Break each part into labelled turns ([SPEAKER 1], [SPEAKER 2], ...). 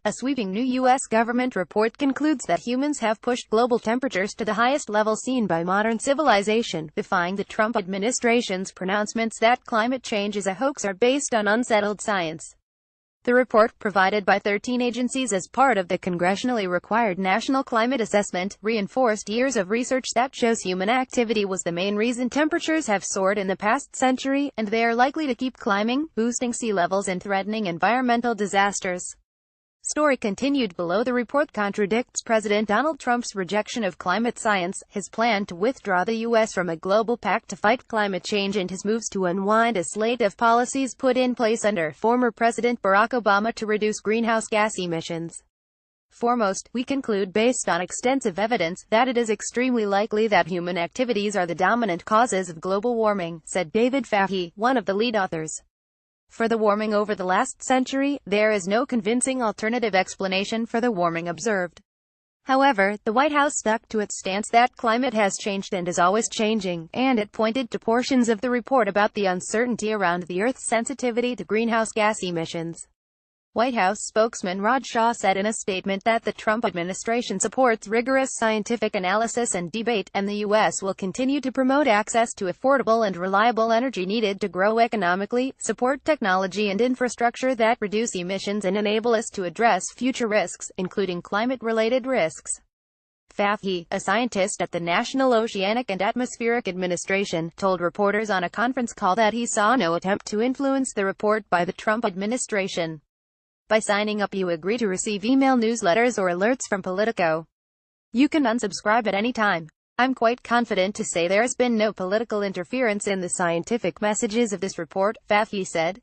[SPEAKER 1] A sweeping new U.S. government report concludes that humans have pushed global temperatures to the highest level seen by modern civilization, defying the Trump administration's pronouncements that climate change is a hoax are based on unsettled science. The report, provided by 13 agencies as part of the congressionally required National Climate Assessment, reinforced years of research that shows human activity was the main reason temperatures have soared in the past century, and they are likely to keep climbing, boosting sea levels and threatening environmental disasters. Story continued below. The report contradicts President Donald Trump's rejection of climate science, his plan to withdraw the U.S. from a global pact to fight climate change, and his moves to unwind a slate of policies put in place under former President Barack Obama to reduce greenhouse gas emissions. Foremost, we conclude based on extensive evidence, that it is extremely likely that human activities are the dominant causes of global warming, said David Fahey, one of the lead authors. For the warming over the last century, there is no convincing alternative explanation for the warming observed. However, the White House stuck to its stance that climate has changed and is always changing, and it pointed to portions of the report about the uncertainty around the Earth's sensitivity to greenhouse gas emissions. White House spokesman Raj Shah said in a statement that the Trump administration supports rigorous scientific analysis and debate, and the U.S. will continue to promote access to affordable and reliable energy needed to grow economically, support technology and infrastructure that reduce emissions, and enable us to address future risks, including climate-related risks. Fahey, a scientist at the National Oceanic and Atmospheric Administration, told reporters on a conference call that he saw no attempt to influence the report by the Trump administration. By signing up, you agree to receive email newsletters or alerts from Politico. You can unsubscribe at any time. I'm quite confident to say there's been no political interference in the scientific messages of this report, Fahey said.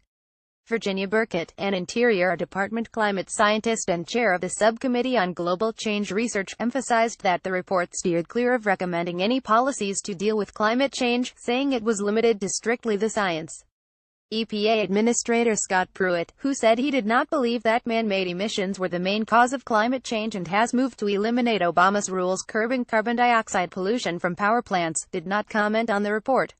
[SPEAKER 1] Virginia Burkett, an Interior Department climate scientist and chair of the Subcommittee on Global Change Research, emphasized that the report steered clear of recommending any policies to deal with climate change, saying it was limited to strictly the science. EPA Administrator Scott Pruitt, who said he did not believe that man-made emissions were the main cause of climate change and has moved to eliminate Obama's rules curbing carbon dioxide pollution from power plants, did not comment on the report.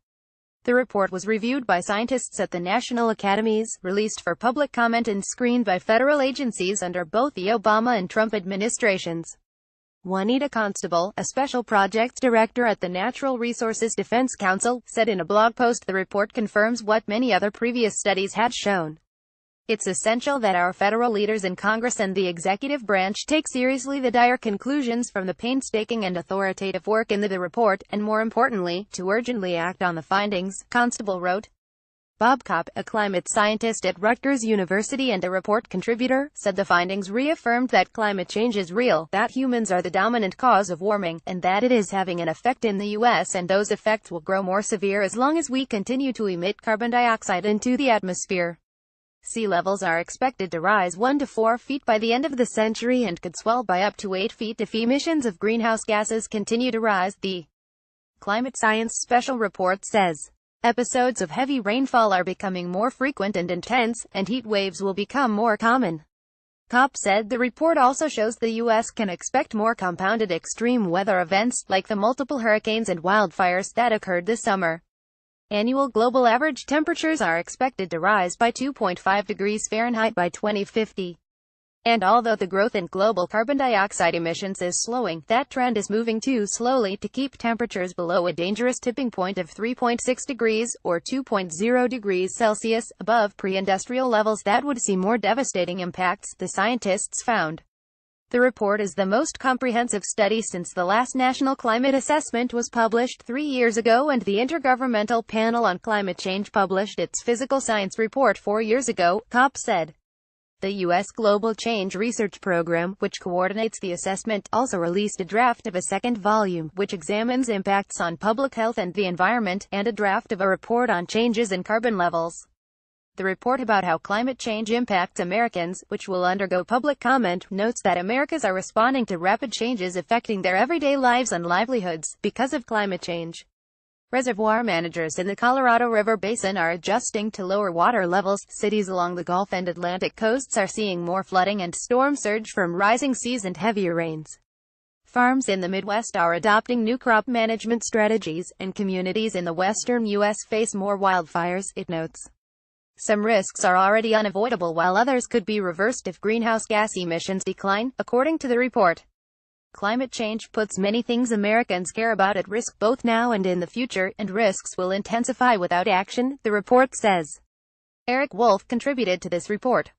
[SPEAKER 1] The report was reviewed by scientists at the National Academies, released for public comment, and screened by federal agencies under both the Obama and Trump administrations. Juanita Constable, a special projects director at the Natural Resources Defense Council, said in a blog post the report confirms what many other previous studies had shown. It's essential that our federal leaders in Congress and the executive branch take seriously the dire conclusions from the painstaking and authoritative work in the report, and more importantly, to urgently act on the findings, Constable wrote. Bob Kopp, a climate scientist at Rutgers University and a report contributor, said the findings reaffirmed that climate change is real, that humans are the dominant cause of warming, and that it is having an effect in the U.S., and those effects will grow more severe as long as we continue to emit carbon dioxide into the atmosphere. Sea levels are expected to rise 1 to 4 feet by the end of the century and could swell by up to 8 feet if emissions of greenhouse gases continue to rise, the Climate Science Special Report says. Episodes of heavy rainfall are becoming more frequent and intense, and heat waves will become more common. Kopp said the report also shows the U.S. can expect more compounded extreme weather events, like the multiple hurricanes and wildfires that occurred this summer. Annual global average temperatures are expected to rise by 2.5 degrees Fahrenheit by 2050. And although the growth in global carbon dioxide emissions is slowing, that trend is moving too slowly to keep temperatures below a dangerous tipping point of 3.6 degrees, or 2.0 degrees Celsius, above pre-industrial levels that would see more devastating impacts, the scientists found. The report is the most comprehensive study since the last National Climate Assessment was published 3 years ago, and the Intergovernmental Panel on Climate Change published its Physical Science Report 4 years ago, Kopp said. The U.S. Global Change Research Program, which coordinates the assessment, also released a draft of a second volume, which examines impacts on public health and the environment, and a draft of a report on changes in carbon levels. The report about how climate change impacts Americans, which will undergo public comment, notes that Americans are responding to rapid changes affecting their everyday lives and livelihoods because of climate change. Reservoir managers in the Colorado River Basin are adjusting to lower water levels. Cities along the Gulf and Atlantic coasts are seeing more flooding and storm surge from rising seas and heavier rains. Farms in the Midwest are adopting new crop management strategies, and communities in the western U.S. face more wildfires, it notes. Some risks are already unavoidable while others could be reversed if greenhouse gas emissions decline, according to the report. Climate change puts many things Americans care about at risk both now and in the future, and risks will intensify without action, the report says. Eric Wolf contributed to this report.